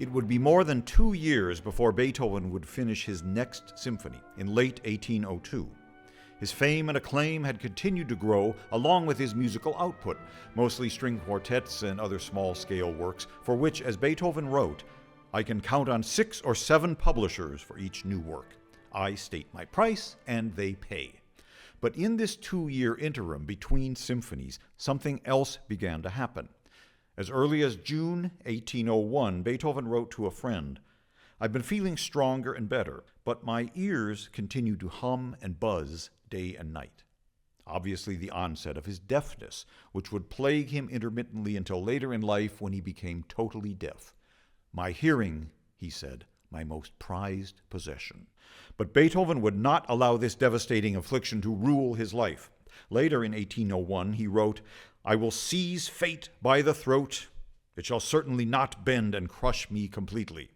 It would be more than 2 years before Beethoven would finish his next symphony in late 1802. His fame and acclaim had continued to grow along with his musical output, mostly string quartets and other small-scale works, for which, as Beethoven wrote, "I can count on 6 or 7 publishers for each new work. I state my price, and they pay." But in this 2-year interim between symphonies, something else began to happen. As early as June 1801, Beethoven wrote to a friend, "I've been feeling stronger and better, but my ears continue to hum and buzz day and night." Obviously the onset of his deafness, which would plague him intermittently until later in life when he became totally deaf. "My hearing," he said, "my most prized possession." But Beethoven would not allow this devastating affliction to rule his life. Later in 1801 he wrote, "I will seize fate by the throat. It shall certainly not bend and crush me completely."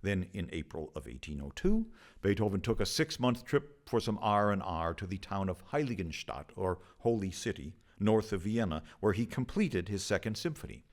Then in April of 1802, Beethoven took a 6-month trip for some R&R to the town of Heiligenstadt, or Holy City, north of Vienna, where he completed his second symphony.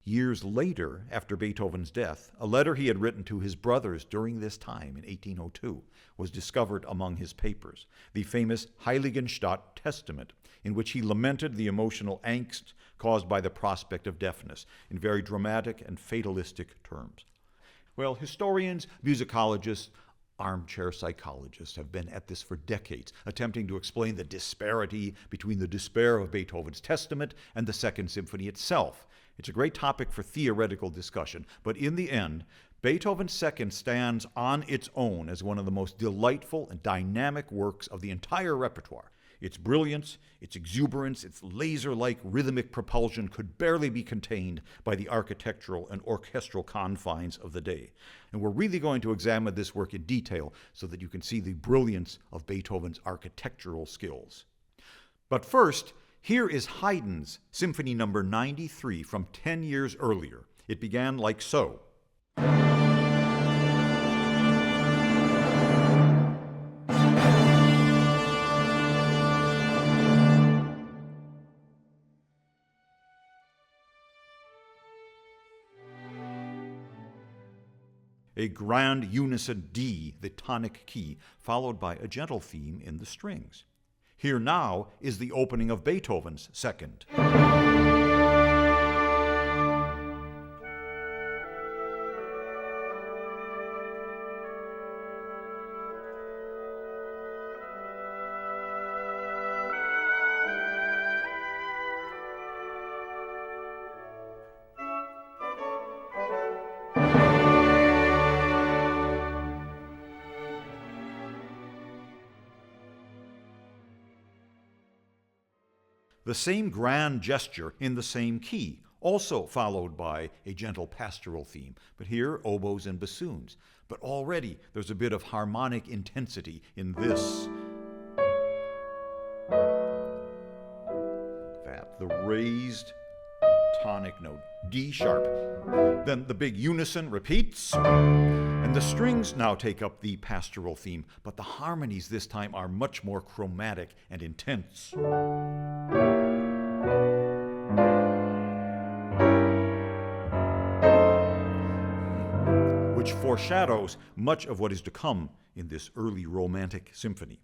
Years later, after Beethoven's death, a letter he had written to his brothers during this time in 1802 was discovered among his papers, the famous Heiligenstadt Testament, in which he lamented the emotional angst caused by the prospect of deafness in very dramatic and fatalistic terms. Well, historians, musicologists, armchair psychologists have been at this for decades, attempting to explain the disparity between the despair of Beethoven's Testament and the Second Symphony itself. It's a great topic for theoretical discussion, but in the end, Beethoven's Second stands on its own as one of the most delightful and dynamic works of the entire repertoire. Its brilliance, its exuberance, its laser-like rhythmic propulsion could barely be contained by the architectural and orchestral confines of the day. And we're really going to examine this work in detail so that you can see the brilliance of Beethoven's architectural skills. But first, here is Haydn's Symphony No. 93 from 10 years earlier. It began like so. A grand unison D, the tonic key, followed by a gentle theme in the strings. Here now is the opening of Beethoven's Second. The same grand gesture in the same key, also followed by a gentle pastoral theme, but here oboes and bassoons. But already there's a bit of harmonic intensity in this. That, the raised tonic note, D sharp. Then the big unison repeats, and the strings now take up the pastoral theme, but the harmonies this time are much more chromatic and intense. Which foreshadows much of what is to come in this early Romantic symphony.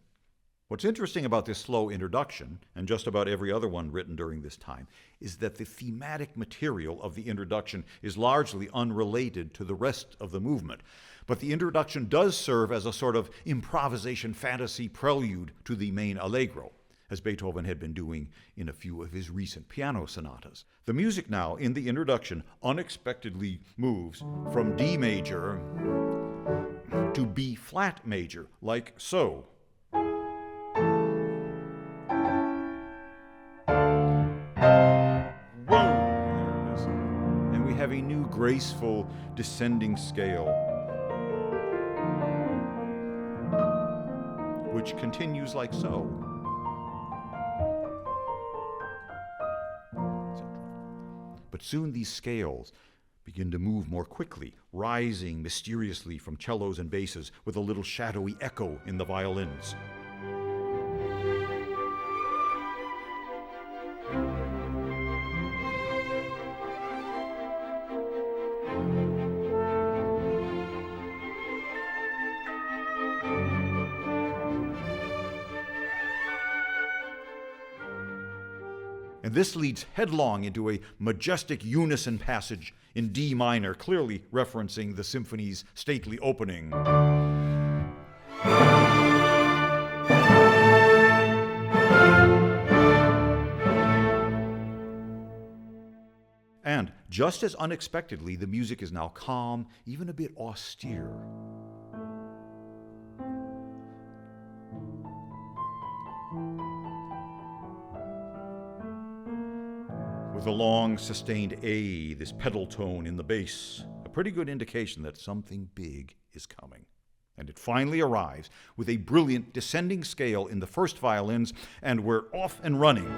What's interesting about this slow introduction, and just about every other one written during this time, is that the thematic material of the introduction is largely unrelated to the rest of the movement. But the introduction does serve as a sort of improvisation fantasy prelude to the main allegro, as Beethoven had been doing in a few of his recent piano sonatas. The music now, in the introduction, unexpectedly moves from D major to B flat major, like so. Have a new graceful descending scale, which continues like so. But soon these scales begin to move more quickly, rising mysteriously from cellos and basses with a little shadowy echo in the violins. And this leads headlong into a majestic unison passage in D minor, clearly referencing the symphony's stately opening. And just as unexpectedly, the music is now calm, even a bit austere. With a long, sustained A, this pedal tone in the bass, a pretty good indication that something big is coming. And it finally arrives with a brilliant descending scale in the first violins, and we're off and running.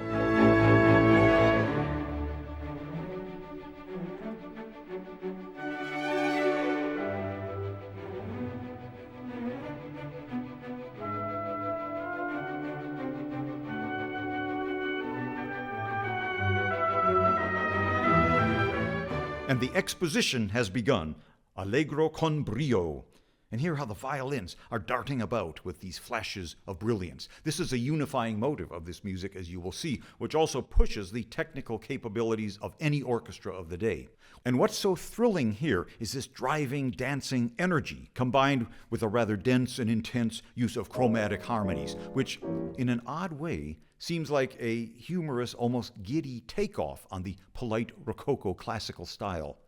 And the exposition has begun, allegro con brio. And hear how the violins are darting about with these flashes of brilliance. This is a unifying motive of this music, as you will see, which also pushes the technical capabilities of any orchestra of the day. And what's so thrilling here is this driving, dancing energy, combined with a rather dense and intense use of chromatic harmonies, which, in an odd way, seems like a humorous, almost giddy takeoff on the polite Rococo classical style,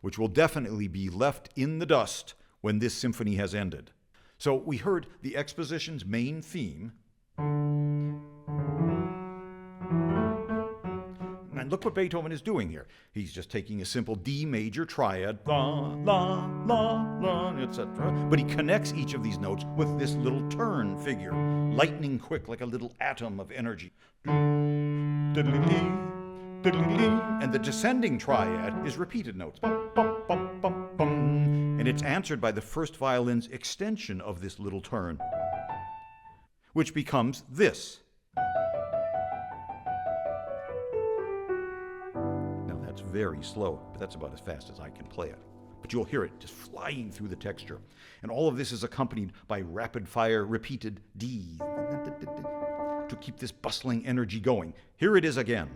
which will definitely be left in the dust when this symphony has ended. So we heard the exposition's main theme. And look what Beethoven is doing here. He's just taking a simple D major triad, la, la, la, la, etc. But he connects each of these notes with this little turn figure, lightning quick like a little atom of energy. And the descending triad is repeated notes. And it's answered by the first violin's extension of this little turn, which becomes this. Now that's very slow, but that's about as fast as I can play it. But you'll hear it just flying through the texture. And all of this is accompanied by rapid-fire repeated Ds to keep this bustling energy going. Here it is again.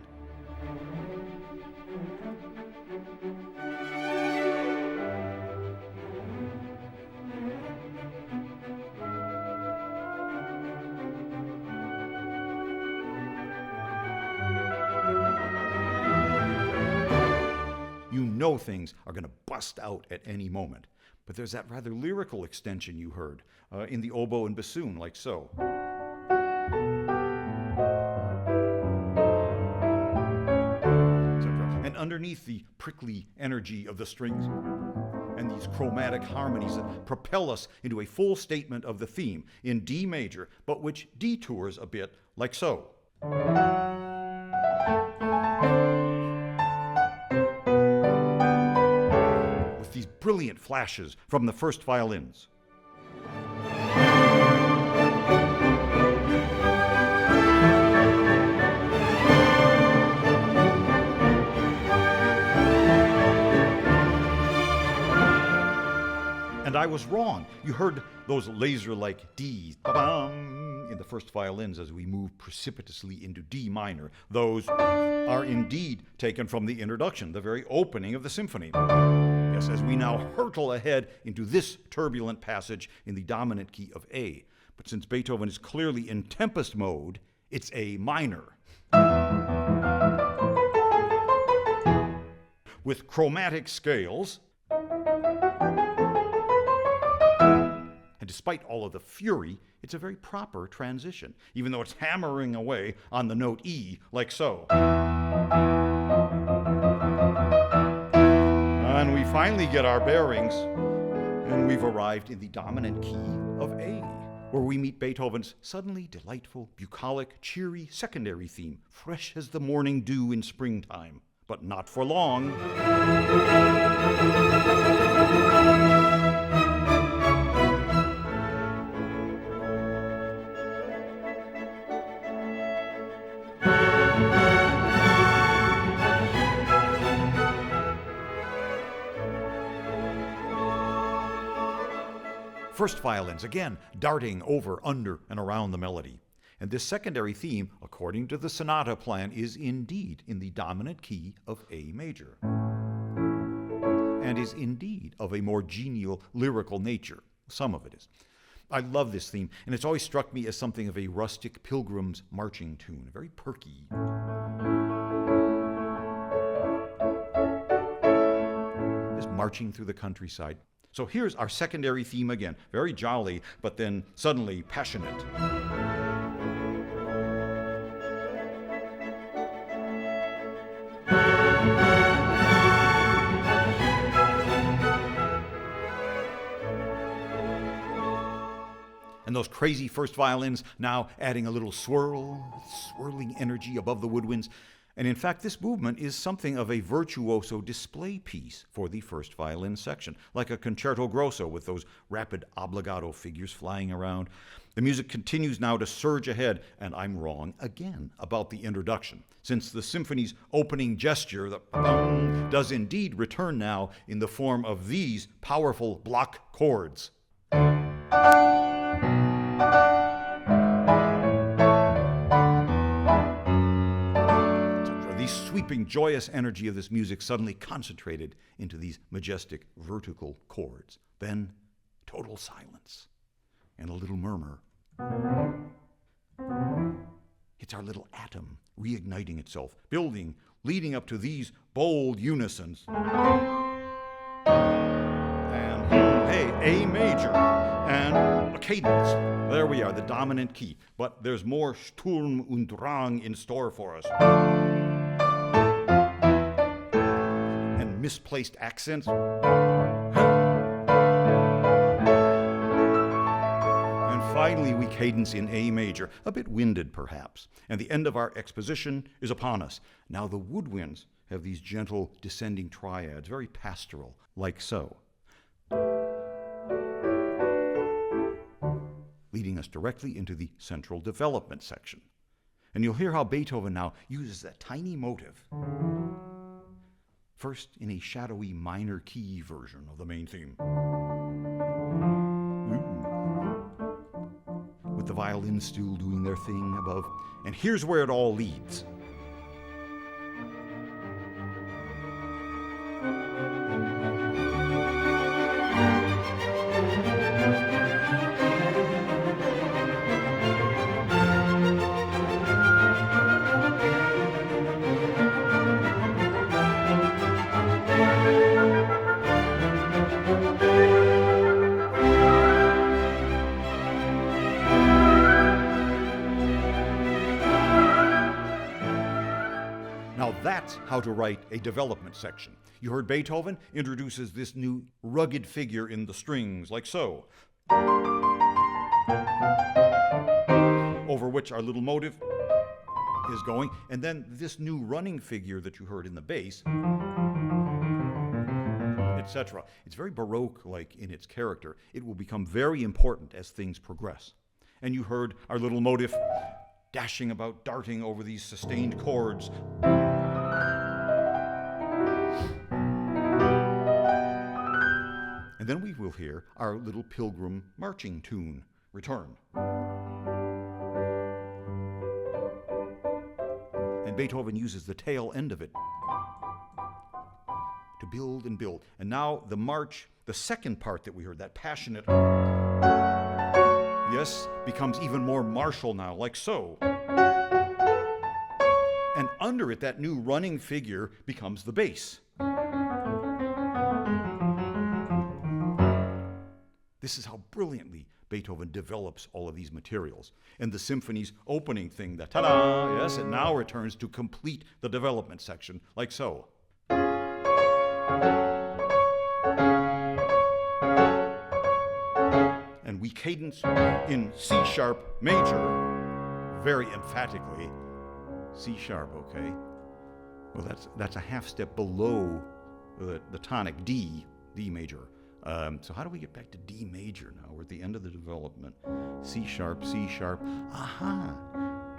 You know things are going to bust out at any moment. But there's that rather lyrical extension you heard in the oboe and bassoon, like so. And underneath the prickly energy of the strings and these chromatic harmonies that propel us into a full statement of the theme in D major, but which detours a bit, like so. These brilliant flashes from the first violins. And I was wrong. You heard those laser-like Ds in the first violins as we move precipitously into D minor. Those are indeed taken from the introduction, the very opening of the symphony. Yes, as we now hurtle ahead into this turbulent passage in the dominant key of A. But since Beethoven is clearly in tempest mode, it's A minor. With chromatic scales. And despite all of the fury, it's a very proper transition, even though it's hammering away on the note E, like so. And we finally get our bearings, and we've arrived in the dominant key of A, where we meet Beethoven's suddenly delightful, bucolic, cheery secondary theme, fresh as the morning dew in springtime. but not for long. First violins, again, darting over, under, and around the melody. And this secondary theme, according to the sonata plan, is indeed in the dominant key of A major, and is indeed of a more genial lyrical nature. Some of it is. I love this theme, and it's always struck me as something of a rustic pilgrim's marching tune, very perky. Just marching through the countryside. So here's our secondary theme again, very jolly, but then suddenly passionate. And those crazy first violins now adding a little swirling energy above the woodwinds. And in fact, this movement is something of a virtuoso display piece for the first violin section, like a concerto grosso with those rapid obbligato figures flying around. The music continues now to surge ahead, and I'm wrong again about the introduction, since the symphony's opening gesture, the bum, does indeed return now in the form of these powerful block chords. Sweeping, joyous energy of this music suddenly concentrated into these majestic vertical chords. Then, total silence and a little murmur. It's our little atom reigniting itself, building, leading up to these bold unisons. And, hey, A major and a cadence. There we are, the dominant key. But there's more Sturm und Drang in store for us. Misplaced accents. And finally, we cadence in A major, a bit winded perhaps. And the end of our exposition is upon us. Now the woodwinds have these gentle descending triads, very pastoral, like so, leading us directly into the central development section. And you'll hear how Beethoven now uses that tiny motive, first in a shadowy minor key version of the main theme, with the violins still doing their thing above. And here's where it all leads. That's how to write a development section. You heard Beethoven introduces this new rugged figure in the strings, like so, over which our little motive is going, and then this new running figure that you heard in the bass, etc. It's very Baroque-like in its character. It will become very important as things progress. And you heard our little motive dashing about, darting over these sustained chords. And then we will hear our little pilgrim marching tune return. And Beethoven uses the tail end of it to build and build. And now the march, the second part that we heard, that passionate, yes, becomes even more martial now, like so. And under it, that new running figure becomes the bass. This is how brilliantly Beethoven develops all of these materials. And the symphony's opening thing, the ta-da, yes, it now returns to complete the development section, like so. And we cadence in C sharp major, very emphatically, C sharp, okay? Well, that's a half step below the tonic D major. So how do we get back to D major now? We're at the end of the development. C sharp, C sharp. Aha!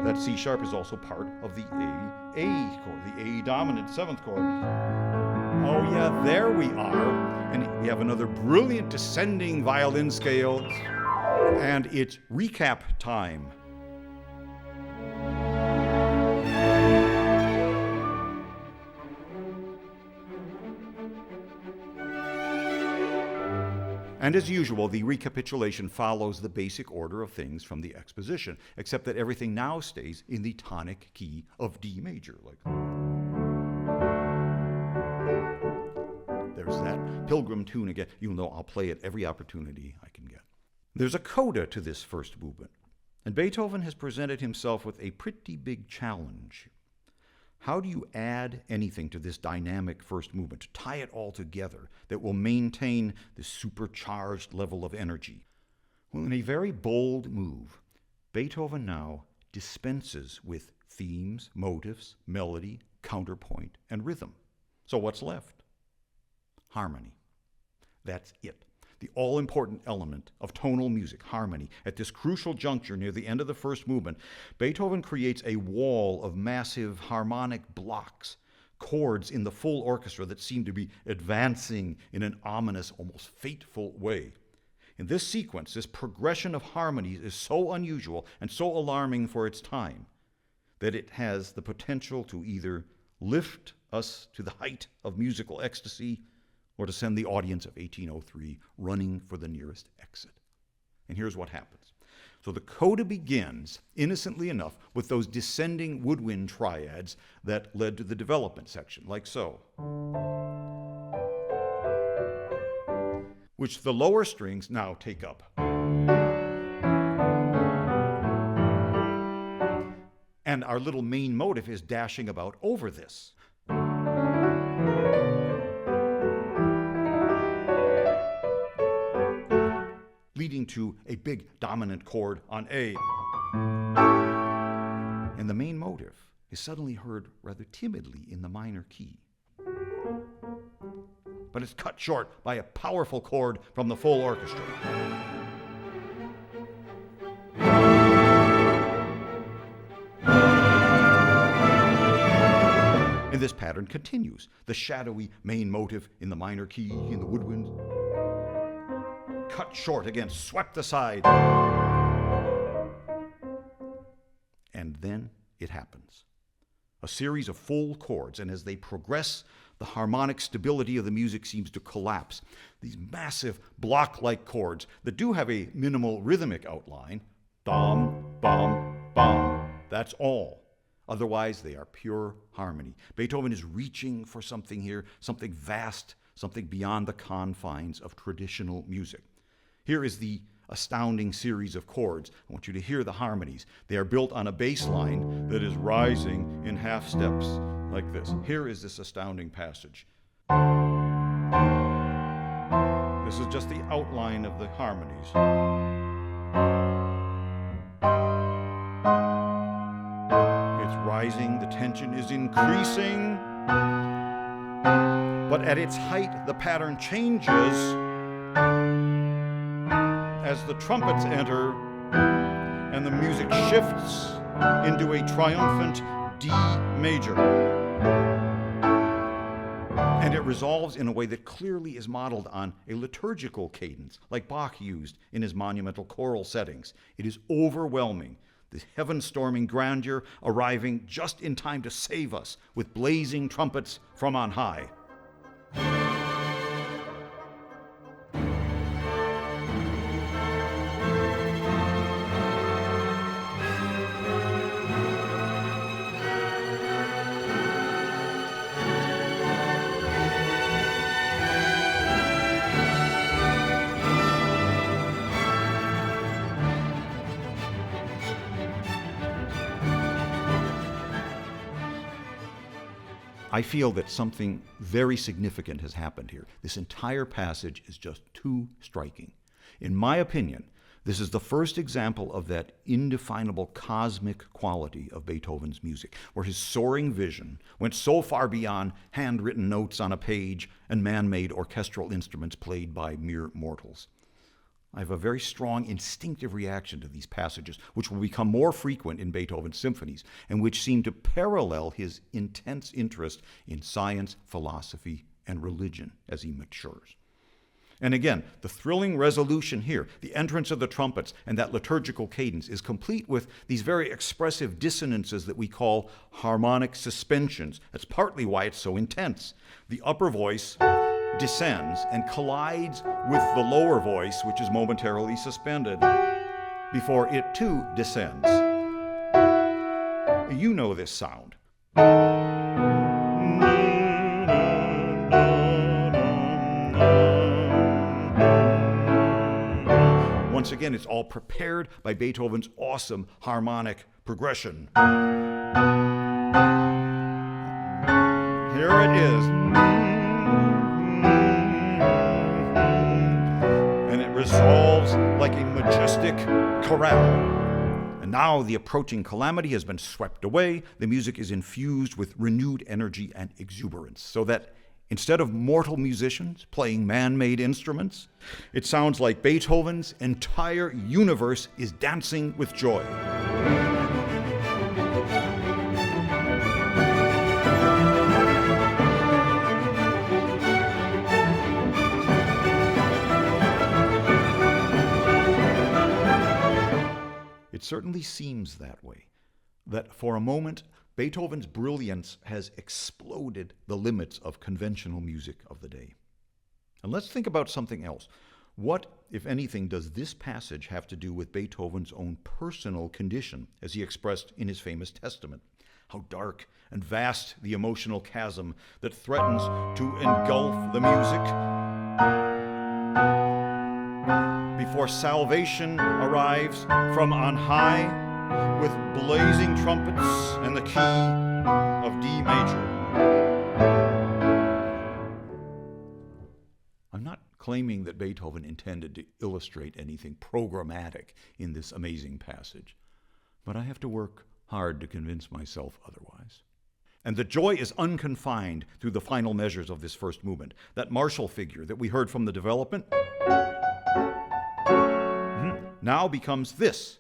That C sharp is also part of the A chord, the A dominant 7th chord. Oh yeah, there we are. And we have another brilliant descending violin scale. And it's recap time. And as usual, the recapitulation follows the basic order of things from the exposition, except that everything now stays in the tonic key of D major. There's that Pilgrim tune again. You'll know I'll play it every opportunity I can get. There's a coda to this first movement, and Beethoven has presented himself with a pretty big challenge. How do you add anything to this dynamic first movement, to tie it all together, that will maintain this supercharged level of energy? Well, in a very bold move, Beethoven now dispenses with themes, motifs, melody, counterpoint, and rhythm. So what's left? Harmony. That's it. The all-important element of tonal music, harmony. At this crucial juncture near the end of the first movement, Beethoven creates a wall of massive harmonic blocks, chords in the full orchestra that seem to be advancing in an ominous, almost fateful way. In this sequence, this progression of harmonies is so unusual and so alarming for its time that it has the potential to either lift us to the height of musical ecstasy or to send the audience of 1803 running for the nearest exit. And here's what happens. So the coda begins, innocently enough, with those descending woodwind triads that led to the development section, like so, which the lower strings now take up. And our little main motive is dashing about over this. Leading to a big dominant chord on A. And the main motive is suddenly heard rather timidly in the minor key. But it's cut short by a powerful chord from the full orchestra. And this pattern continues. The shadowy main motive in the minor key in the woodwind, cut short again, swept aside. And then it happens. A series of full chords, and as they progress, the harmonic stability of the music seems to collapse. These massive block-like chords that do have a minimal rhythmic outline, dom, bom, bom, that's all. Otherwise, they are pure harmony. Beethoven is reaching for something here, something vast, something beyond the confines of traditional music. Here is the astounding series of chords. I want you to hear the harmonies. They are built on a bass line that is rising in half steps like this. Here is this astounding passage. This is just the outline of the harmonies. It's rising, the tension is increasing, but at its height, the pattern changes as the trumpets enter and the music shifts into a triumphant D major. And it resolves in a way that clearly is modeled on a liturgical cadence, like Bach used in his monumental choral settings. It is overwhelming, the heaven-storming grandeur arriving just in time to save us with blazing trumpets from on high. I feel that something very significant has happened here. This entire passage is just too striking. In my opinion, This is the first example of that indefinable cosmic quality of Beethoven's music, where his soaring vision went so far beyond handwritten notes on a page and man-made orchestral instruments played by mere mortals. I have a very strong instinctive reaction to these passages, which will become more frequent in Beethoven's symphonies, and which seem to parallel his intense interest in science, philosophy, and religion as he matures. And again, the thrilling resolution here, the entrance of the trumpets and that liturgical cadence is complete with these very expressive dissonances that we call harmonic suspensions. That's partly why it's so intense. The upper voice descends and collides with the lower voice, which is momentarily suspended, before it too descends. You know this sound. Once again, it's all prepared by Beethoven's awesome harmonic progression. Here it is. And it resolves like a majestic chorale. And now the approaching calamity has been swept away. The music is infused with renewed energy and exuberance, so that instead of mortal musicians playing man-made instruments, it sounds like Beethoven's entire universe is dancing with joy. It certainly seems that way, that for a moment, Beethoven's brilliance has exploded the limits of conventional music of the day. And let's think about something else. What, if anything, does this passage have to do with Beethoven's own personal condition, as he expressed in his famous testament? How dark and vast the emotional chasm that threatens to engulf the music before salvation arrives from on high, with blazing trumpets and the key of D major. I'm not claiming that Beethoven intended to illustrate anything programmatic in this amazing passage, but I have to work hard to convince myself otherwise. And the joy is unconfined through the final measures of this first movement. That martial figure that we heard from the development now becomes this.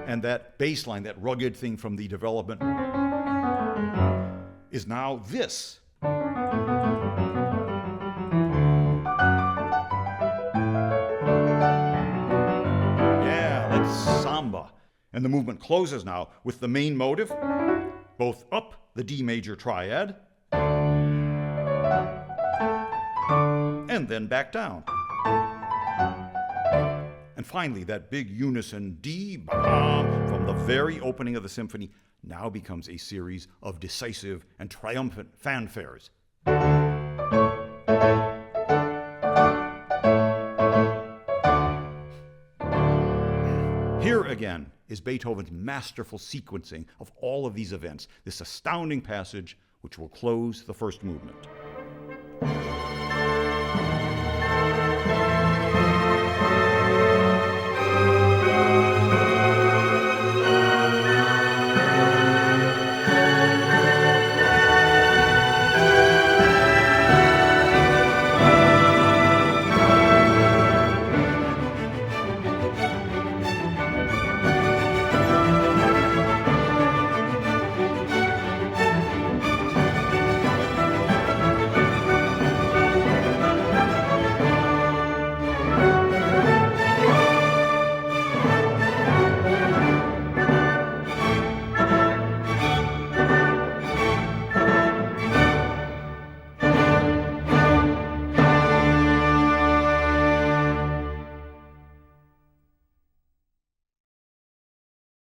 And that bass line, that rugged thing from the development, is now this. Yeah, that's samba. And the movement closes now with the main motive, both up the D major triad, and then back down. And finally, that big unison D from the very opening of the symphony now becomes a series of decisive and triumphant fanfares. Here again is Beethoven's masterful sequencing of all of these events, this astounding passage which will close the first movement.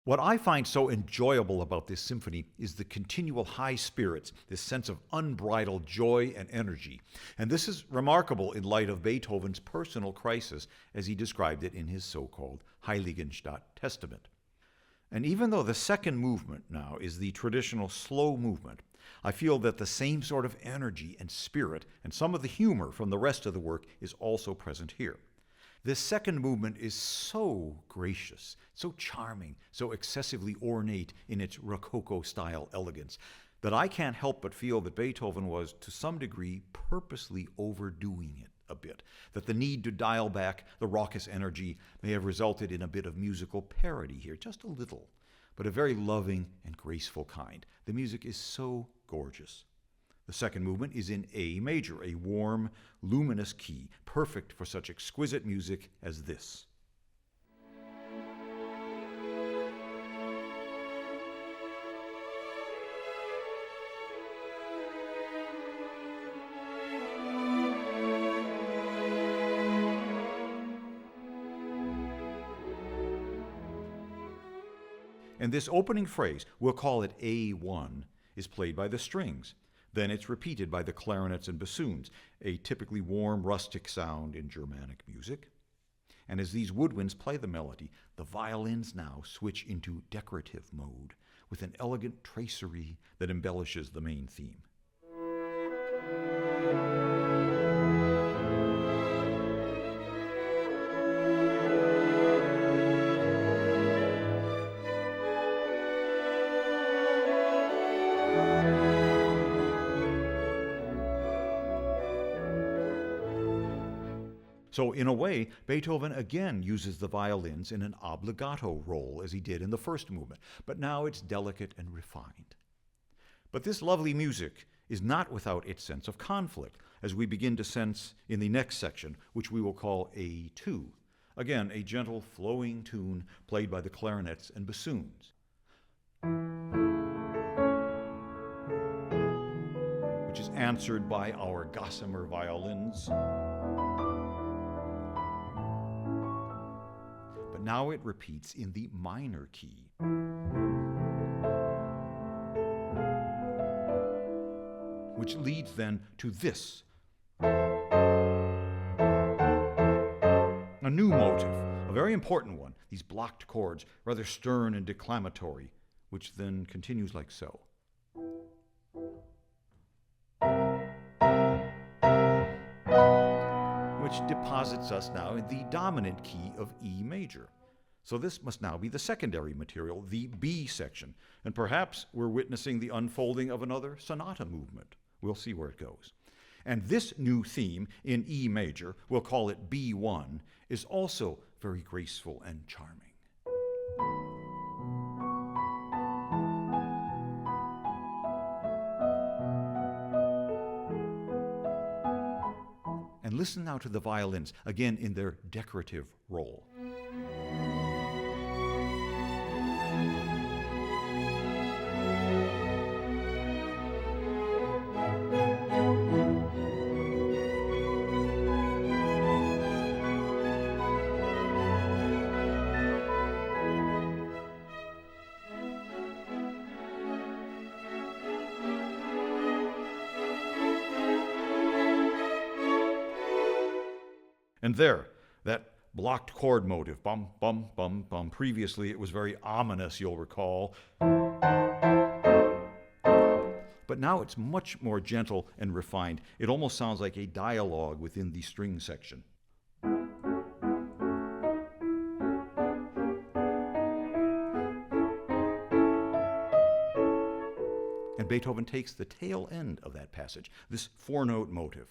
What I find so enjoyable about this symphony is the continual high spirits, this sense of unbridled joy and energy. And this is remarkable in light of Beethoven's personal crisis, as he described it in his so-called Heiligenstadt Testament. And even though the second movement now is the traditional slow movement, I feel that the same sort of energy and spirit and some of the humor from the rest of the work is also present here. This second movement is so gracious, so charming, so excessively ornate in its Rococo-style elegance, that I can't help but feel that Beethoven was, to some degree, purposely overdoing it a bit, that the need to dial back the raucous energy may have resulted in a bit of musical parody here, just a little, but a very loving and graceful kind. The music is so gorgeous. The second movement is in A major, a warm, luminous key, perfect for such exquisite music as this. And this opening phrase, we'll call it A1, is played by the strings. Then it's repeated by the clarinets and bassoons, a typically warm, rustic sound in Germanic music. And as these woodwinds play the melody, the violins now switch into decorative mode with an elegant tracery that embellishes the main theme. So in a way, Beethoven again uses the violins in an obbligato role as he did in the first movement, but now it's delicate and refined. But this lovely music is not without its sense of conflict, as we begin to sense in the next section, which we will call A2. Again, a gentle flowing tune played by the clarinets and bassoons, which is answered by our gossamer violins. Now it repeats in the minor key. Which leads then to this. A new motive, a very important one, these blocked chords, rather stern and declamatory, which then continues like so. Which deposits us now in the dominant key of E major. So this must now be the secondary material, the B section, and perhaps we're witnessing the unfolding of another sonata movement. We'll see where it goes. And this new theme in E major, we'll call it B1, is also very graceful and charming. And listen now to the violins, again in their decorative role. And there, that blocked chord motive, bum, bum, bum, bum. Previously, it was very ominous, you'll recall. But now it's much more gentle and refined. It almost sounds like a dialogue within the string section. And Beethoven takes the tail end of that passage, this four-note motive,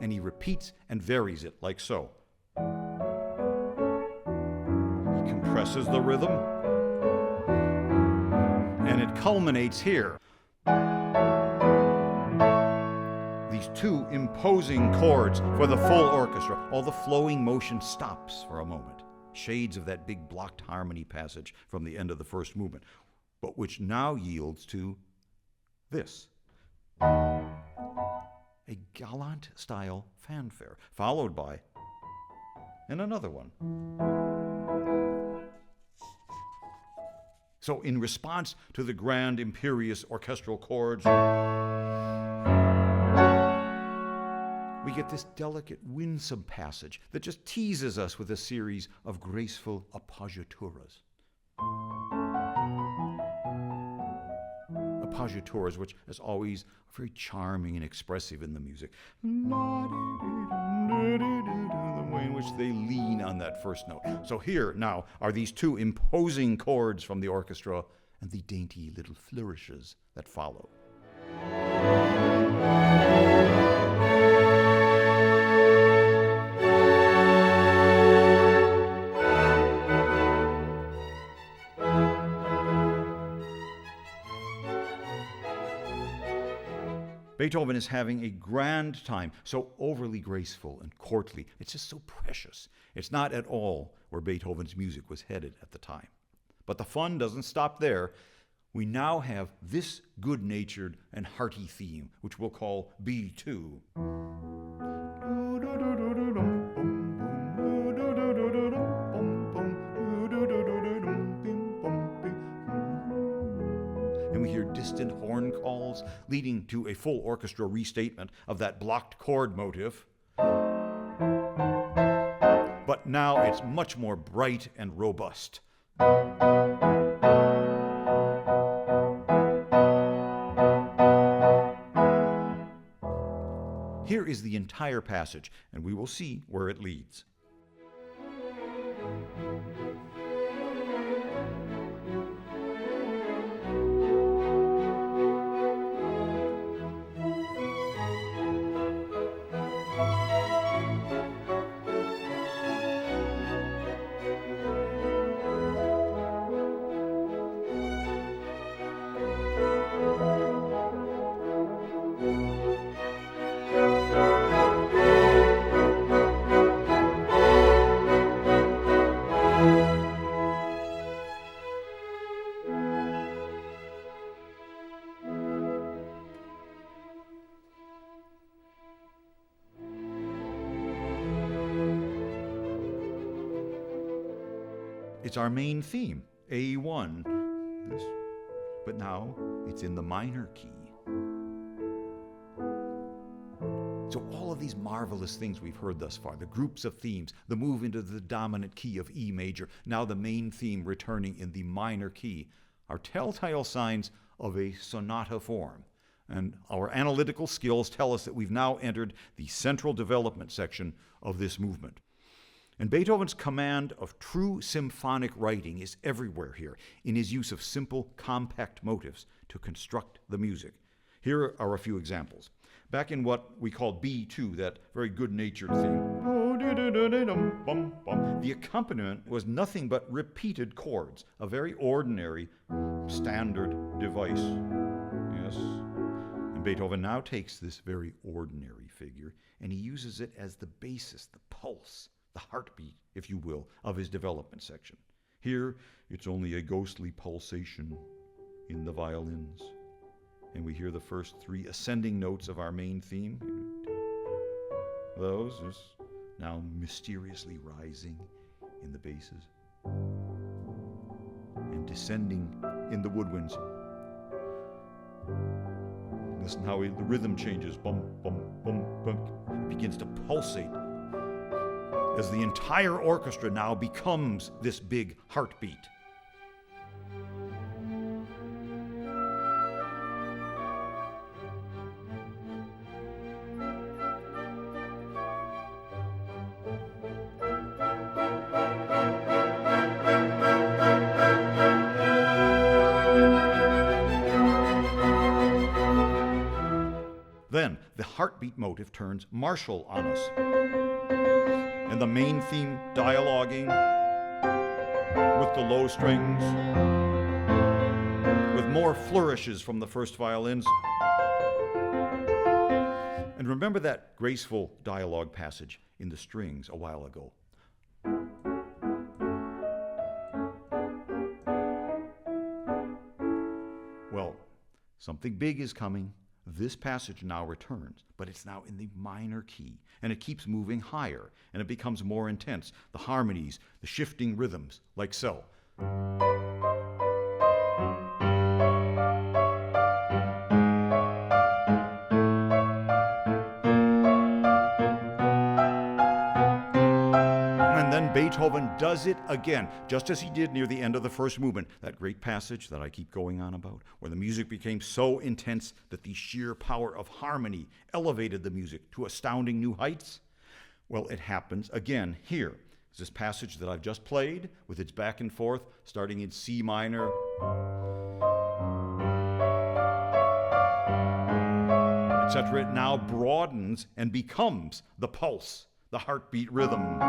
and he repeats and varies it like so. He compresses the rhythm, and it culminates here. These two imposing chords for the full orchestra. All the flowing motion stops for a moment. Shades of that big blocked harmony passage from the end of the first movement, but which now yields to this. A gallant-style fanfare, followed by, and another one. So in response to the grand, imperious orchestral chords, we get this delicate, winsome passage that just teases us with a series of graceful appoggiaturas. Appoggiaturas, which, as always, are very charming and expressive in the music. The way in which they lean on that first note. So here now are these two imposing chords from the orchestra and the dainty little flourishes that follow. Beethoven is having a grand time, so overly graceful and courtly. It's just so precious. It's not at all where Beethoven's music was headed at the time. But the fun doesn't stop there. We now have this good-natured and hearty theme, which we'll call B2. And we hear distant horn calls, leading to a full orchestra restatement of that blocked chord motif. But now it's much more bright and robust. Here is the entire passage, and we will see where it leads. It's our main theme, A1, this, but now it's in the minor key. So all of these marvelous things we've heard thus far, the groups of themes, the move into the dominant key of E major, now the main theme returning in the minor key, are telltale signs of a sonata form. And our analytical skills tell us that we've now entered the central development section of this movement. And Beethoven's command of true symphonic writing is everywhere here in his use of simple, compact motifs to construct the music. Here are a few examples. Back in what we called B2, that very good-natured theme, the accompaniment was nothing but repeated chords, a very ordinary, standard device. Yes. And Beethoven now takes this very ordinary figure and he uses it as the basis, the pulse, the heartbeat, if you will, of his development section. Here, it's only a ghostly pulsation in the violins. And we hear the first three ascending notes of our main theme. Those is now mysteriously rising in the basses and descending in the woodwinds. Listen how the rhythm changes. Bum, bum, bum, bum. It begins to pulsate as the entire orchestra now becomes this big heartbeat. Then the heartbeat motive turns martial on us. And the main theme dialoguing with the low strings, with more flourishes from the first violins. And remember that graceful dialogue passage in the strings a while ago. Well, something big is coming. This passage now returns, but it's now in the minor key, and it keeps moving higher, and it becomes more intense. The harmonies, the shifting rhythms, like so. then Beethoven does it again, just as he did near the end of the first movement, that great passage that I keep going on about, where the music became so intense that the sheer power of harmony elevated the music to astounding new heights. Well, it happens again here. It's this passage that I've just played with its back and forth, starting in C minor, etc. It now broadens and becomes the pulse, the heartbeat rhythm.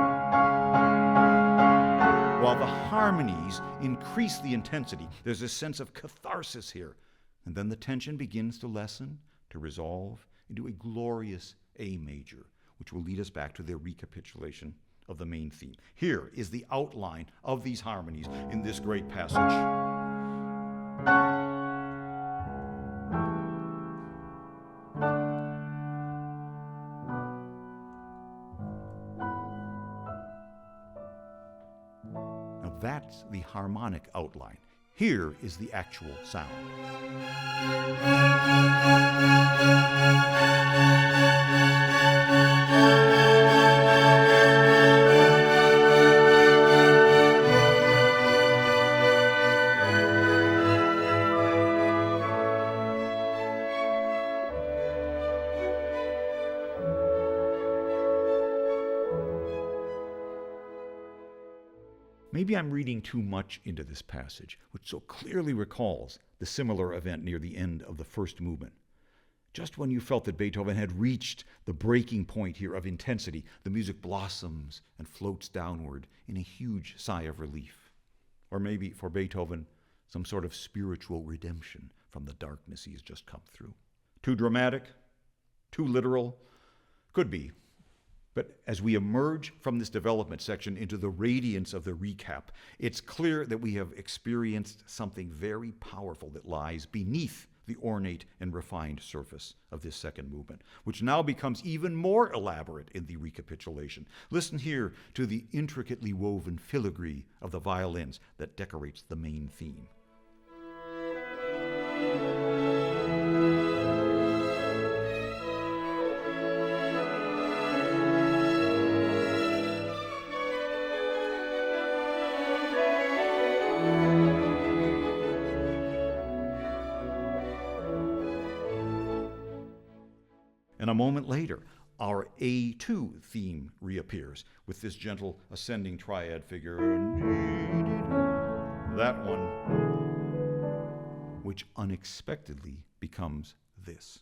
While the harmonies increase the intensity, there's a sense of catharsis here. And then the tension begins to lessen, to resolve into a glorious A major, which will lead us back to the recapitulation of the main theme. Here is the outline of these harmonies in this great passage. Now that's the harmonic outline. Here is the actual sound. Maybe I'm reading too much into this passage, which so clearly recalls the similar event near the end of the first movement. Just when you felt that Beethoven had reached the breaking point here of intensity, the music blossoms and floats downward in a huge sigh of relief. Or maybe, for Beethoven, some sort of spiritual redemption from the darkness he has just come through. Too dramatic? Too literal? Could be. But as we emerge from this development section into the radiance of the recap, it's clear that we have experienced something very powerful that lies beneath the ornate and refined surface of this second movement, which now becomes even more elaborate in the recapitulation. Listen here to the intricately woven filigree of the violins that decorates the main theme. And a moment later, our A2 theme reappears with this gentle ascending triad figure. That one, which unexpectedly becomes this.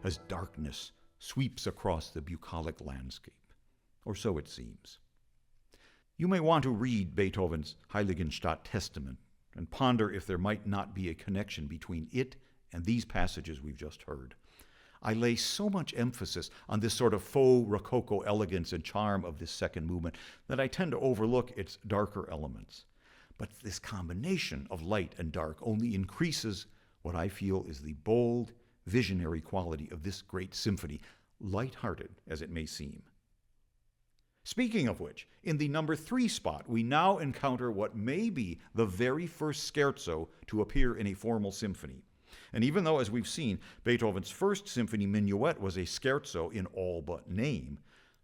As darkness sweeps across the bucolic landscape, or so it seems. You may want to read Beethoven's Heiligenstadt Testament and ponder if there might not be a connection between it and these passages we've just heard. I lay so much emphasis on this sort of faux rococo elegance and charm of this second movement that I tend to overlook its darker elements. But this combination of light and dark only increases what I feel is the bold, visionary quality of this great symphony, light-hearted as it may seem. Speaking of which, in the number 3 spot, we now encounter what may be the very first scherzo to appear in a formal symphony. And even though, as we've seen, Beethoven's first symphony minuet was a scherzo in all but name,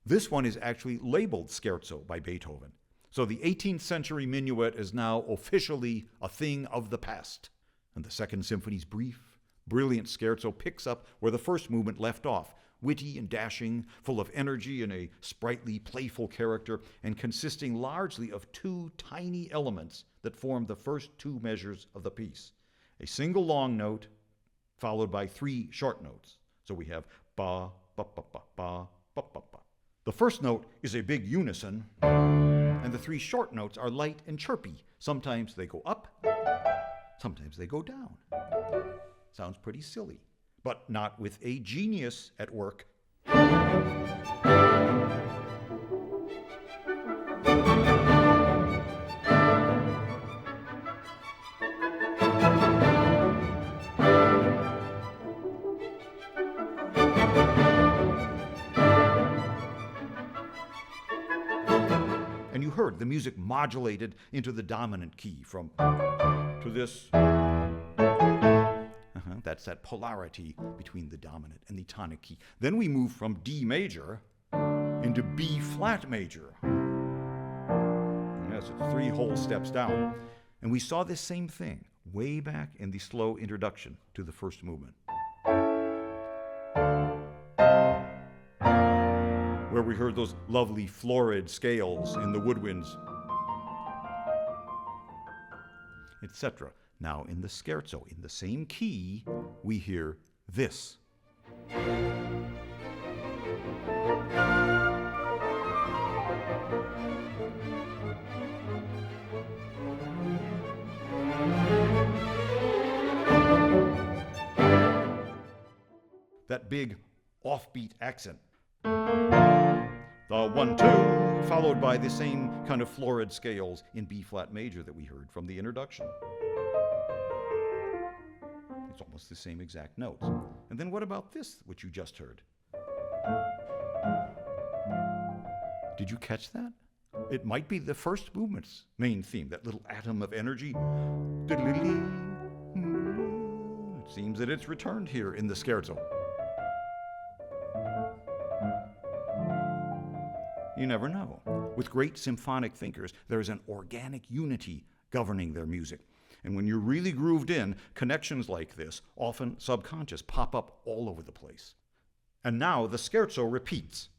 this one is actually labeled scherzo by Beethoven. So the 18th century minuet is now officially a thing of the past. And the second symphony's brief, brilliant scherzo picks up where the first movement left off, witty and dashing, full of energy and a sprightly, playful character, and consisting largely of 2 tiny elements that form the first 2 measures of the piece. A single long note, followed by 3 short notes. So we have ba, ba, ba, ba, ba, ba, ba, ba. The first note is a big unison, and the 3 short notes are light and chirpy. Sometimes they go up, sometimes they go down. Sounds pretty silly, but not with a genius at work. And you heard the music modulated into the dominant key from to this. That's that polarity between the dominant and the tonic key. Then we move from D major into B flat major. Yes, it's 3 whole steps down. And we saw this same thing way back in the slow introduction to the first movement, where we heard those lovely florid scales in the woodwinds, etc. Now in the scherzo, in the same key, we hear this. That big offbeat accent. The 1-2, followed by the same kind of florid scales in B flat major that we heard from the introduction. It's almost the same exact notes. And then what about this, which you just heard? Did you catch that? It might be the first movement's main theme, that little atom of energy. It seems that it's returned here in the scherzo. You never know. With great symphonic thinkers, there is an organic unity governing their music. And when you're really grooved in, connections like this, often subconscious, pop up all over the place. And now the scherzo repeats.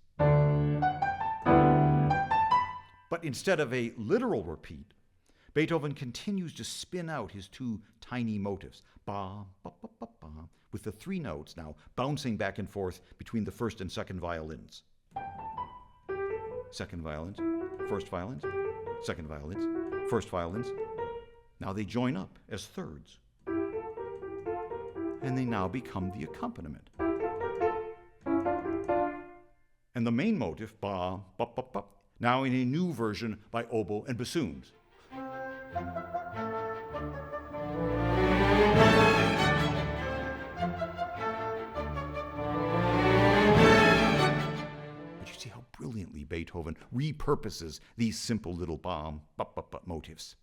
But instead of a literal repeat, Beethoven continues to spin out his 2 tiny motives, ba, ba, ba, ba, ba, with the 3 notes now bouncing back and forth between the first and second violins. Second violins, first violins, second violins, first violins. Now they join up as thirds. And they now become the accompaniment. And the main motive, ba, ba, ba, ba, now in a new version by oboe and bassoons. Brilliantly, Beethoven repurposes these simple little ba, ba, ba, ba motifs.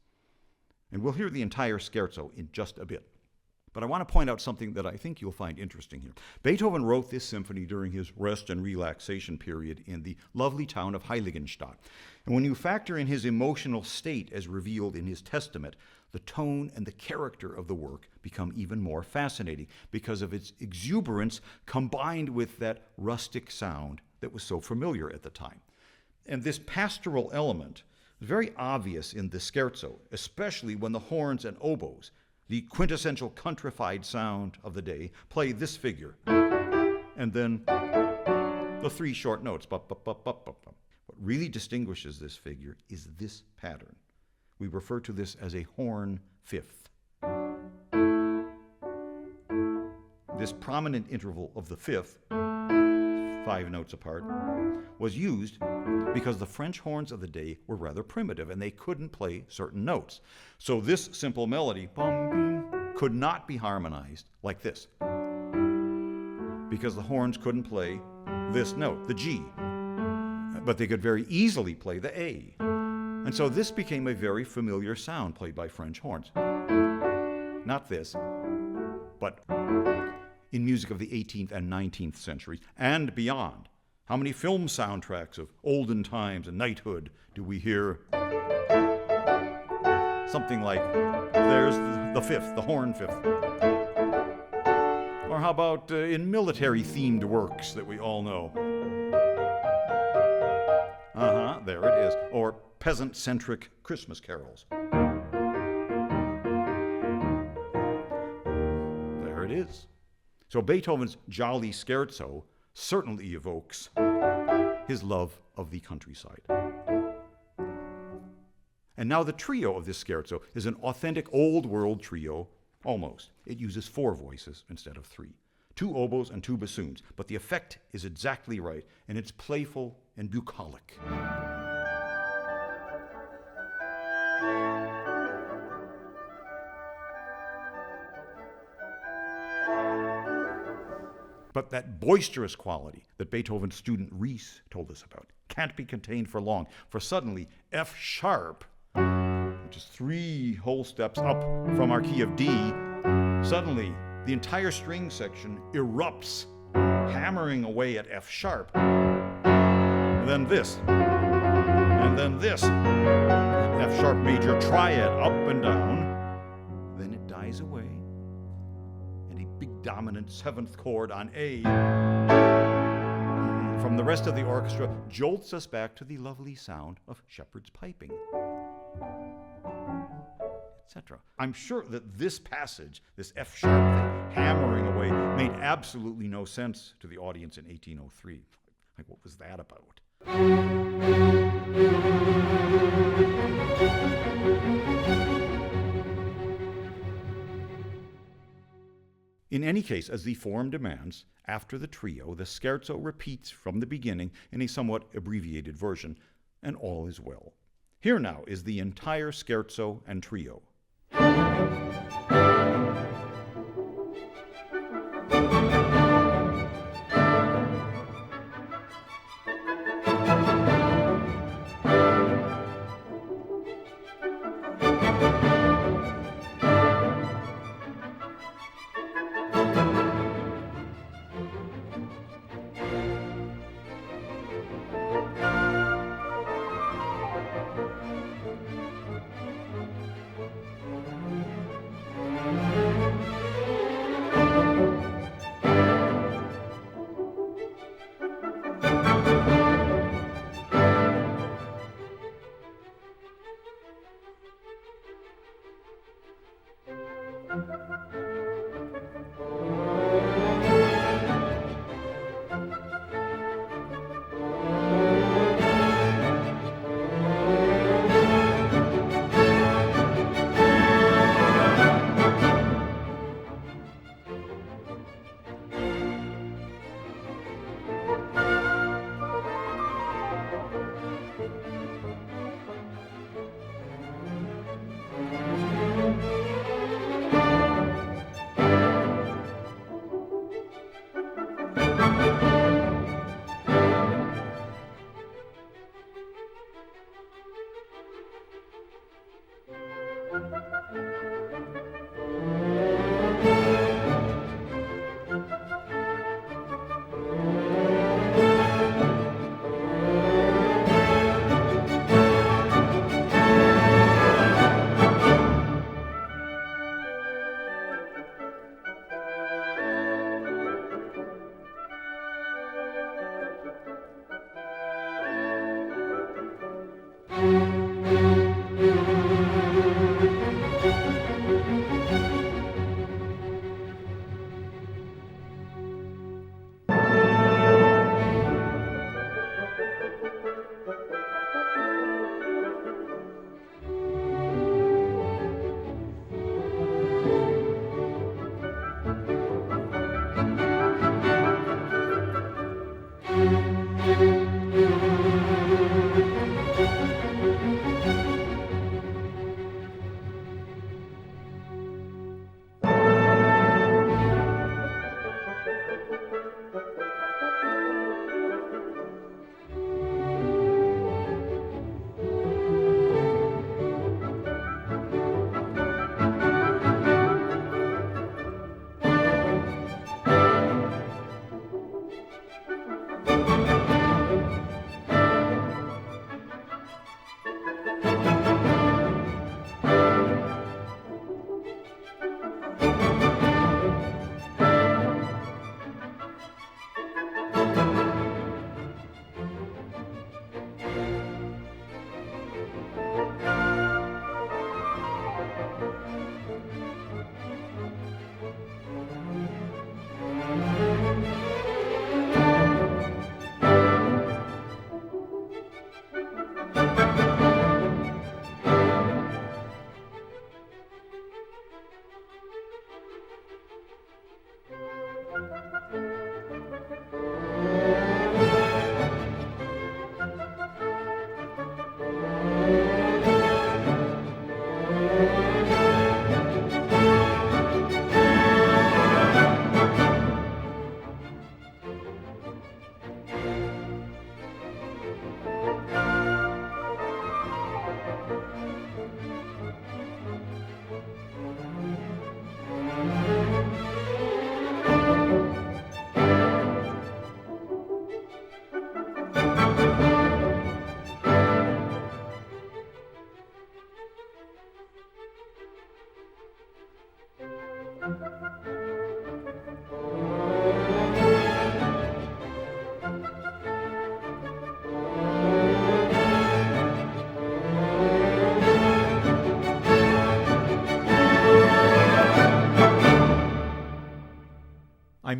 And we'll hear the entire scherzo in just a bit. But I want to point out something that I think you'll find interesting here. Beethoven wrote this symphony during his rest and relaxation period in the lovely town of Heiligenstadt. And when you factor in his emotional state as revealed in his testament, the tone and the character of the work become even more fascinating because of its exuberance combined with that rustic sound that was so familiar at the time. And this pastoral element is very obvious in the scherzo, especially when the horns and oboes, the quintessential countrified sound of the day, play this figure. And then the 3 short notes. What really distinguishes this figure is this pattern. We refer to this as a horn fifth. This prominent interval of the fifth, 5 notes apart, was used because the French horns of the day were rather primitive and they couldn't play certain notes. So this simple melody could not be harmonized like this because the horns couldn't play this note, the G, but they could very easily play the A. And so this became a very familiar sound played by French horns. Not this, but in music of the 18th and 19th centuries and beyond. How many film soundtracks of olden times and knighthood do we hear? Something like, there's the fifth, the horn fifth. Or how about in military-themed works that we all know? There it is. Or peasant-centric Christmas carols. There it is. So Beethoven's Jolly Scherzo certainly evokes his love of the countryside. And now the trio of this scherzo is an authentic old-world trio, almost. It uses 4 voices instead of 3. 2 oboes and 2 bassoons, but the effect is exactly right, and it's playful and bucolic. But that boisterous quality that Beethoven's student Ries told us about can't be contained for long, for suddenly F sharp, which is 3 whole steps up from our key of D, suddenly the entire string section erupts, hammering away at F sharp. And then this, and then this, and F sharp major triad up and down. Then it dies away, and a big dominant 7th chord on A from the rest of the orchestra jolts us back to the lovely sound of shepherd's piping, etc. I'm sure that this passage, this F sharp thing, hammering away, made absolutely no sense to the audience in 1803. Like, what was that about? In any case, as the form demands, after the trio, the scherzo repeats from the beginning in a somewhat abbreviated version, and all is well. Here now is the entire scherzo and trio.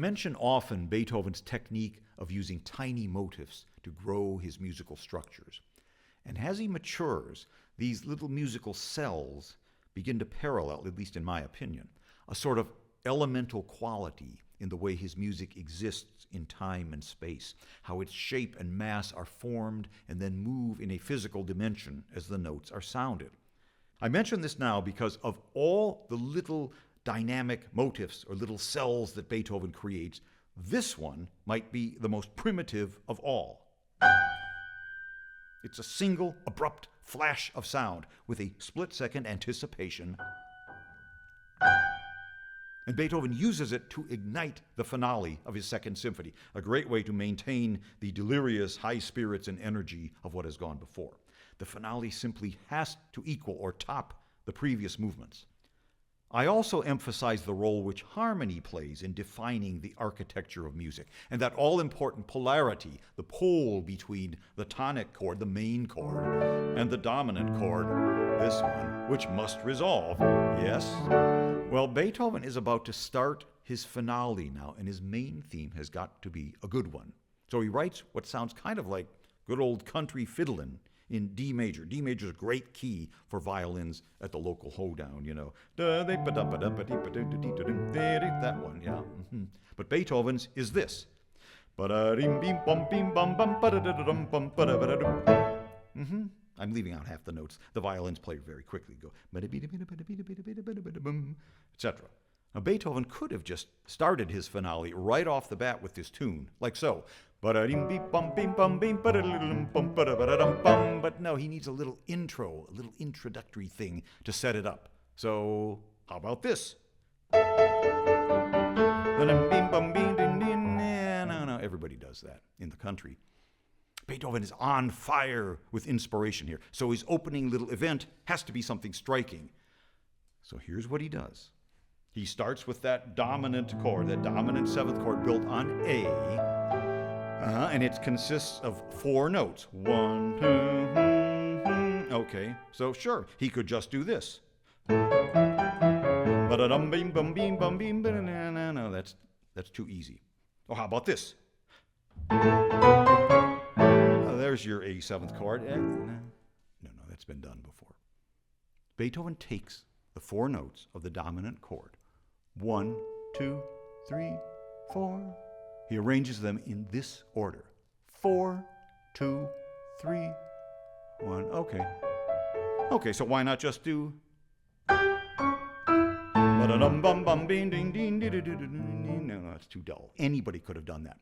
mention often Beethoven's technique of using tiny motifs to grow his musical structures. And as he matures, these little musical cells begin to parallel, at least in my opinion, a sort of elemental quality in the way his music exists in time and space, how its shape and mass are formed and then move in a physical dimension as the notes are sounded. I mention this now because of all the little dynamic motifs or little cells that Beethoven creates, this one might be the most primitive of all. It's a single, abrupt flash of sound with a split-second anticipation. And Beethoven uses it to ignite the finale of his Second Symphony, a great way to maintain the delirious high spirits and energy of what has gone before. The finale simply has to equal or top the previous movements. I also emphasize the role which harmony plays in defining the architecture of music, and that all-important polarity, the pole between the tonic chord, the main chord, and the dominant chord, this one, which must resolve. Yes? Well, Beethoven is about to start his finale now, and his main theme has got to be a good one. So he writes what sounds kind of like good old country fiddlin' in D major. D major is a great key for violins at the local hoedown, you know. That one, yeah. But Beethoven's is this. I'm leaving out half the notes. The violins play very quickly, go, etc. Now, Beethoven could have just started his finale right off the bat with this tune, like so. But no, he needs a little intro, a little introductory thing to set it up. So, how about this? No, everybody does that in the country. Beethoven is on fire with inspiration here. So his opening little event has to be something striking. So here's what he does. He starts with that dominant chord, that dominant seventh chord built on A, and it consists of 4 notes. 1, 2, okay, so sure, he could just do this. No, that's too easy. Oh, how about this? There's your A seventh chord. No, that's been done before. Beethoven takes the 4 notes of the dominant chord. 1, 2, 3, 4. He arranges them in this order. 4, 2, 3, 1. Okay. Okay, so why not just do? No, that's too dull. Anybody could have done that.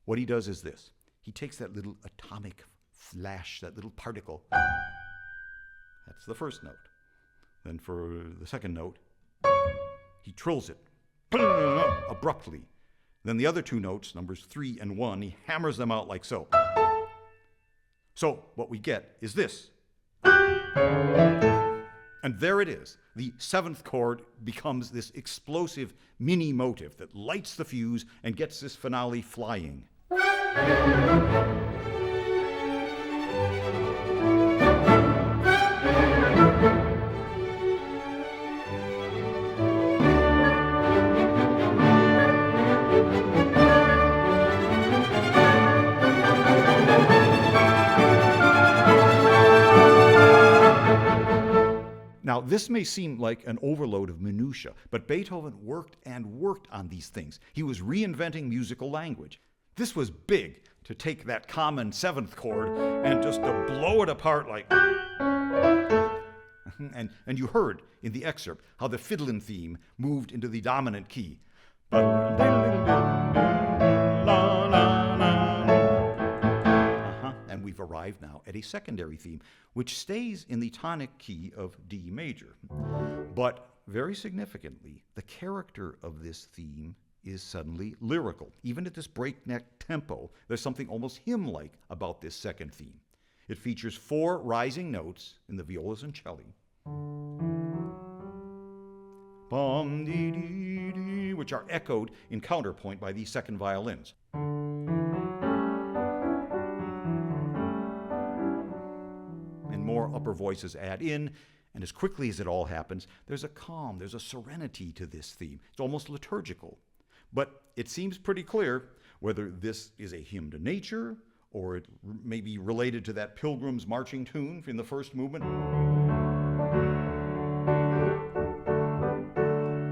What he does is this. He takes that little atomic flash, that little particle. That's the first note. Then for the second note, he trills it abruptly. Then the other 2 notes, numbers 3 and 1, he hammers them out like so. So what we get is this. And there it is. The 7th chord becomes this explosive mini motive that lights the fuse and gets this finale flying. Now, this may seem like an overload of minutiae, but Beethoven worked and worked on these things. He was reinventing musical language. This was big, to take that common 7th chord and just to blow it apart like... And you heard in the excerpt how the fiddlin' theme moved into the dominant key. And we've arrived now at a secondary theme, which stays in the tonic key of D major. But very significantly, the character of this theme is suddenly lyrical. Even at this breakneck tempo, there's something almost hymn-like about this second theme. It features 4 rising notes in the violas and celli, which are echoed in counterpoint by the second violins. And more upper voices add in, and as quickly as it all happens, there's a calm, there's a serenity to this theme. It's almost liturgical. But it seems pretty clear whether this is a hymn to nature or it may be related to that Pilgrim's marching tune in the first movement.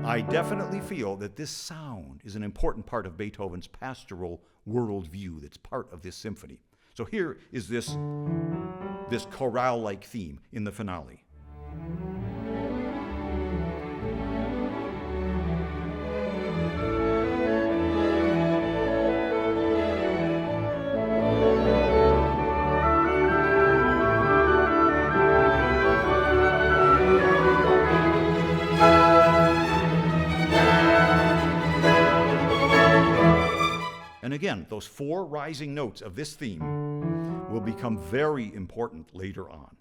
I definitely feel that this sound is an important part of Beethoven's pastoral worldview that's part of this symphony. So here is this chorale-like theme in the finale. And again, those four rising notes of this theme will become very important later on.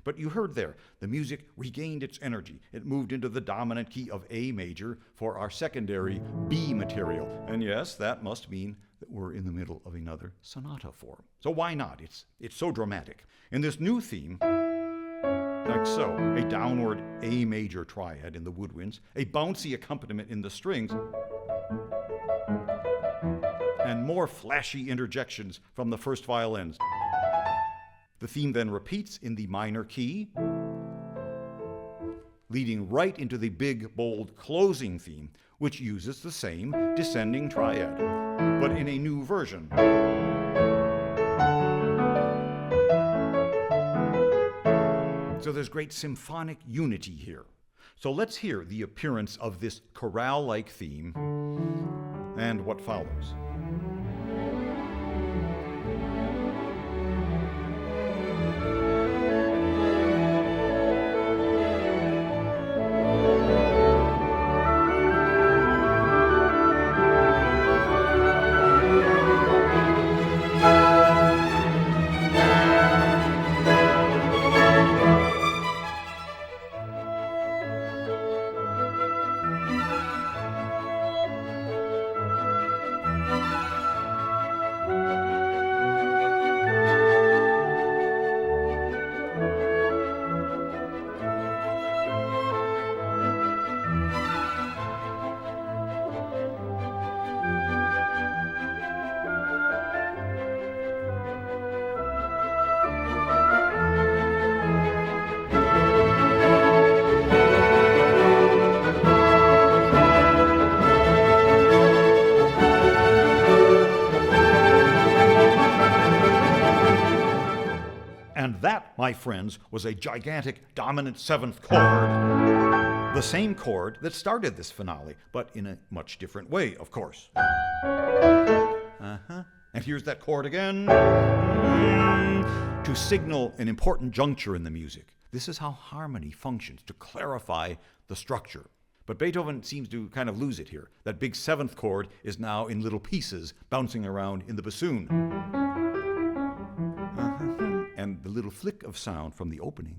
But you heard there, the music regained its energy. It moved into the dominant key of A major for our secondary B material. And yes, that must mean that we're in the middle of another sonata form. So why not? It's so dramatic. In this new theme, like so, a downward A major triad in the woodwinds, a bouncy accompaniment in the strings, and more flashy interjections from the first violins. The theme then repeats in the minor key, leading right into the big, bold closing theme, which uses the same descending triad, but in a new version. So there's great symphonic unity here. So let's hear the appearance of this chorale-like theme and what follows. My friends, was a gigantic dominant seventh chord, the same chord that started this finale, but in a much different way, of course. And here's that chord again, to signal an important juncture in the music. This is how harmony functions, to clarify the structure. But Beethoven seems to kind of lose it here. That big seventh chord is now in little pieces, bouncing around in the bassoon. And the little flick of sound from the opening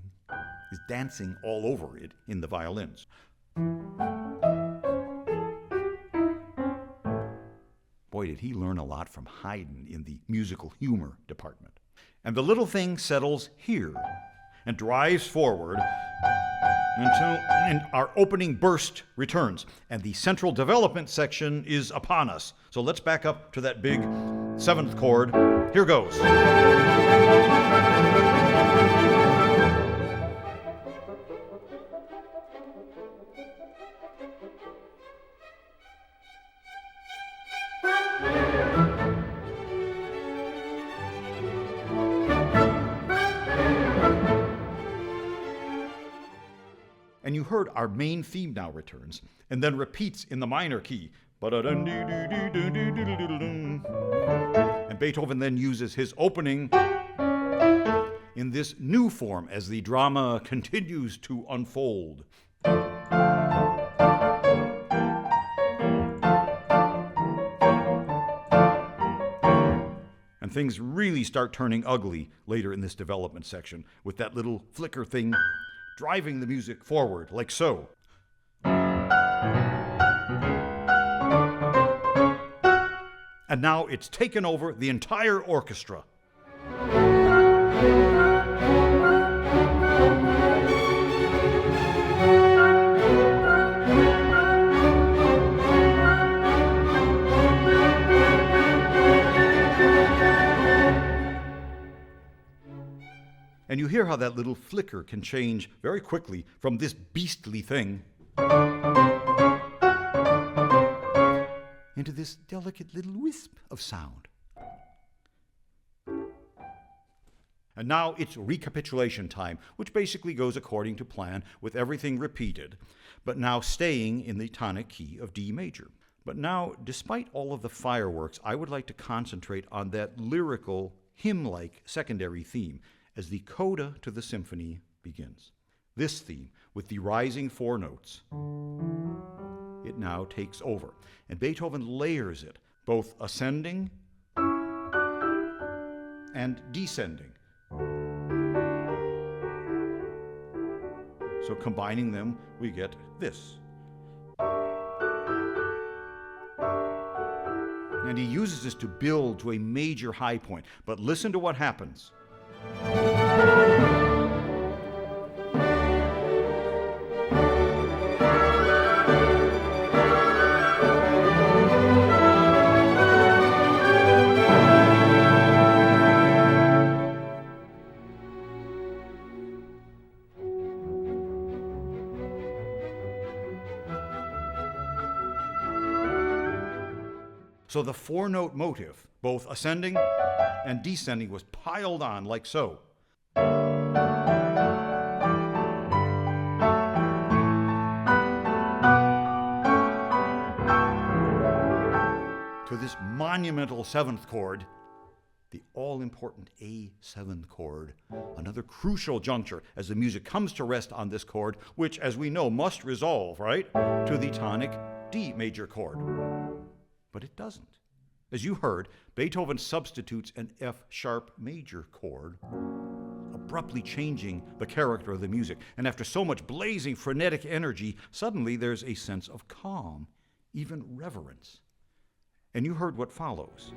is dancing all over it in the violins. Boy, did he learn a lot from Haydn in the musical humor department. And the little thing settles here and drives forward until our opening burst returns. And the central development section is upon us. So let's back up to that big seventh chord. Here goes. And you heard our main theme now returns, and then repeats in the minor key. And Beethoven then uses his opening in this new form as the drama continues to unfold. And things really start turning ugly later in this development section, with that little flicker thing driving the music forward, like so. And now it's taken over the entire orchestra. And you hear how that little flicker can change very quickly from this beastly thing into this delicate little wisp of sound. And now it's recapitulation time, which basically goes according to plan with everything repeated, but now staying in the tonic key of D major. But now, despite all of the fireworks, I would like to concentrate on that lyrical, hymn-like secondary theme as the coda to the symphony begins. This theme, with the rising four notes, it now takes over, and Beethoven layers it, both ascending and descending. So combining them, we get this. And he uses this to build to a major high point. But listen to what happens. So the four-note motive, both ascending and descending, was piled on like so. To this monumental seventh chord, the all-important A7 chord, another crucial juncture as the music comes to rest on this chord, which, as we know, must resolve, right, to the tonic D major chord. But it doesn't. As you heard, Beethoven substitutes an F-sharp major chord, abruptly changing the character of the music. And after so much blazing, frenetic energy, suddenly there's a sense of calm, even reverence. And you heard what follows.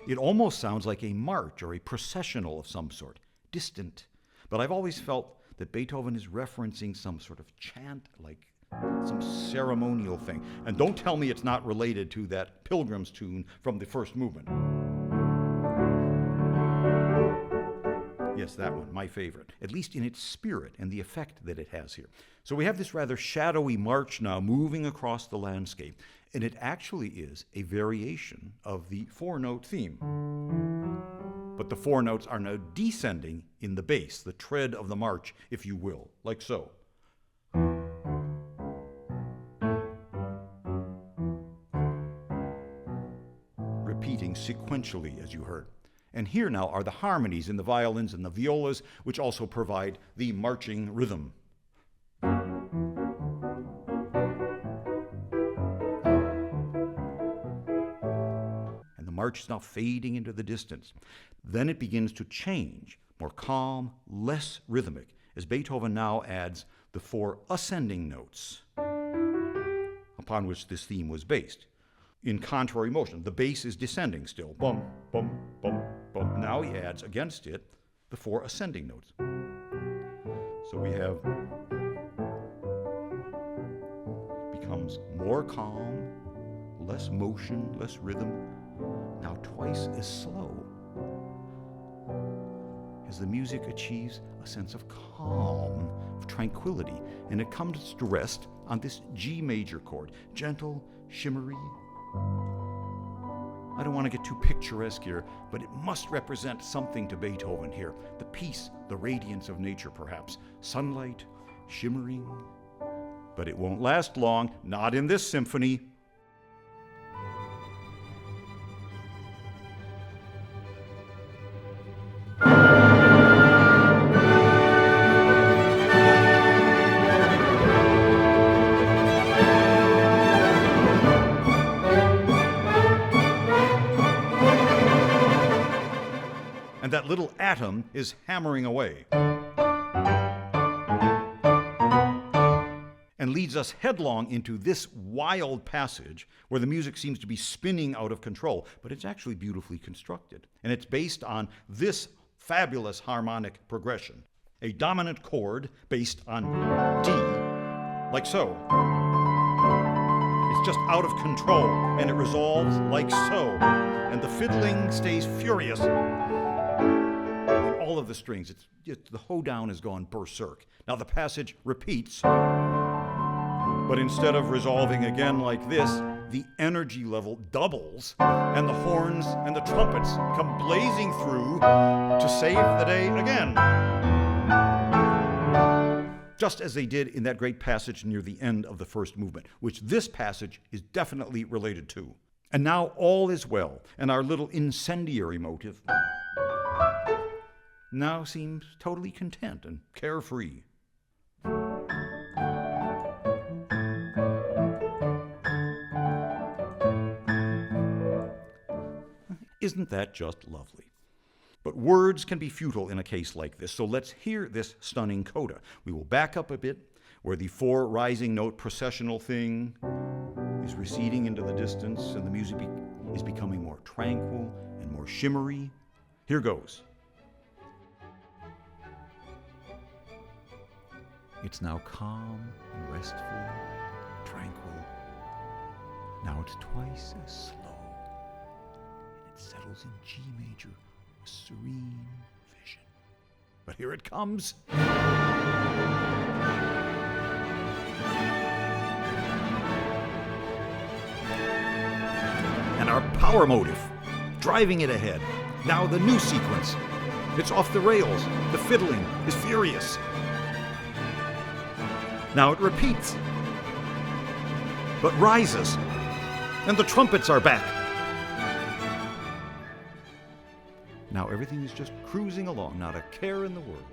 It almost sounds like a march or a processional of some sort, distant. But I've always felt that Beethoven is referencing some sort of chant, like some ceremonial thing. And don't tell me it's not related to that Pilgrim's tune from the first movement. Yes, that one, my favorite, at least in its spirit and the effect that it has here. So we have this rather shadowy march now moving across the landscape, and it actually is a variation of the four-note theme. But the four notes are now descending in the bass, the tread of the march, if you will, like so. Repeating sequentially, as you heard. And here now are the harmonies in the violins and the violas, which also provide the marching rhythm. And the march is now fading into the distance. Then it begins to change, more calm, less rhythmic, as Beethoven now adds the four ascending notes upon which this theme was based. In contrary motion, the bass is descending still. Bum, bum, bum, bum. Now he adds against it the four ascending notes. So we have, becomes more calm, less motion, less rhythm, now twice as slow, as the music achieves a sense of calm, of tranquility, and it comes to rest on this G major chord, gentle, shimmery. I don't want to get too picturesque here, but it must represent something to Beethoven here. The peace, the radiance of nature, perhaps. Sunlight, shimmering. But it won't last long, not in this symphony. And that little atom is hammering away and leads us headlong into this wild passage where the music seems to be spinning out of control, but it's actually beautifully constructed. And it's based on this fabulous harmonic progression. A dominant chord based on D, like so. It's just out of control, and it resolves like so. And the fiddling stays furious. All of the strings, the hoedown has gone berserk. Now the passage repeats, but instead of resolving again like this, the energy level doubles, and the horns and the trumpets come blazing through to save the day again. Just as they did in that great passage near the end of the first movement, which this passage is definitely related to. And now all is well, and our little incendiary motive now seems totally content and carefree. Isn't that just lovely? But words can be futile in a case like this, so let's hear this stunning coda. We will back up a bit, where the four rising note processional thing is receding into the distance, and the music is becoming more tranquil and more shimmery. Here goes. It's now calm and restful, tranquil. Now it's twice as slow, and it settles in G major, a serene vision. But here it comes. And our power motive, driving it ahead. Now the new sequence. It's off the rails. The fiddling is furious. Now it repeats, but rises, and the trumpets are back. Now everything is just cruising along, not a care in the world.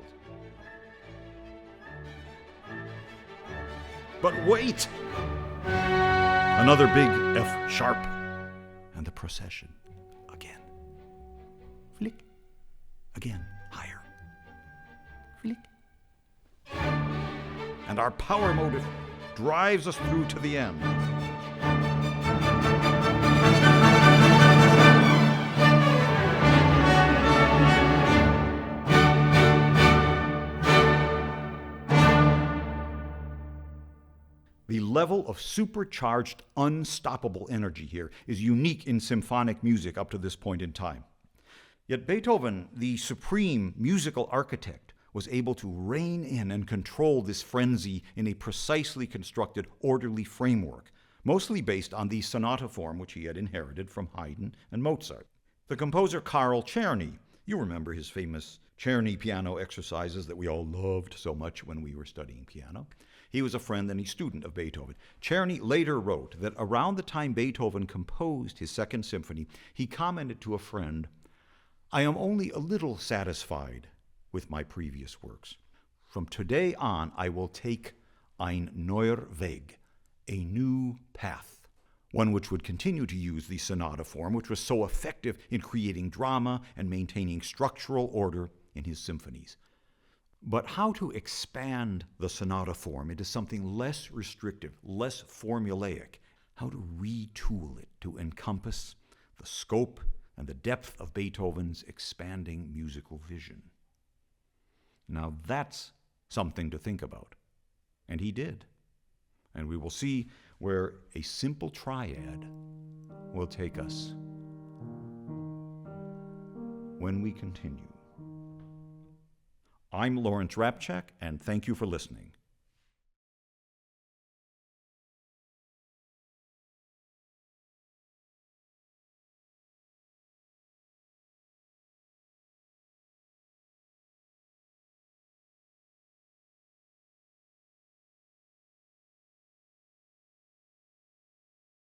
But wait! Another big F sharp, and the procession again. Flick, again, higher. Flick. And our power motive drives us through to the end. The level of supercharged, unstoppable energy here is unique in symphonic music up to this point in time. Yet Beethoven, the supreme musical architect, was able to rein in and control this frenzy in a precisely constructed, orderly framework, mostly based on the sonata form which he had inherited from Haydn and Mozart. The composer Karl Czerny, you remember his famous Czerny piano exercises that we all loved so much when we were studying piano. He was a friend and a student of Beethoven. Czerny later wrote that around the time Beethoven composed his Second Symphony, he commented to a friend, "I am only a little satisfied with my previous works. From today on, I will take ein neuer Weg, a new path, one which would continue to use the sonata form, which was so effective in creating drama and maintaining structural order in his symphonies. But how to expand the sonata form into something less restrictive, less formulaic, how to retool it to encompass the scope and the depth of Beethoven's expanding musical vision. Now that's something to think about. And he did. And we will see where a simple triad will take us when we continue. I'm Lawrence Rapchak, and thank you for listening.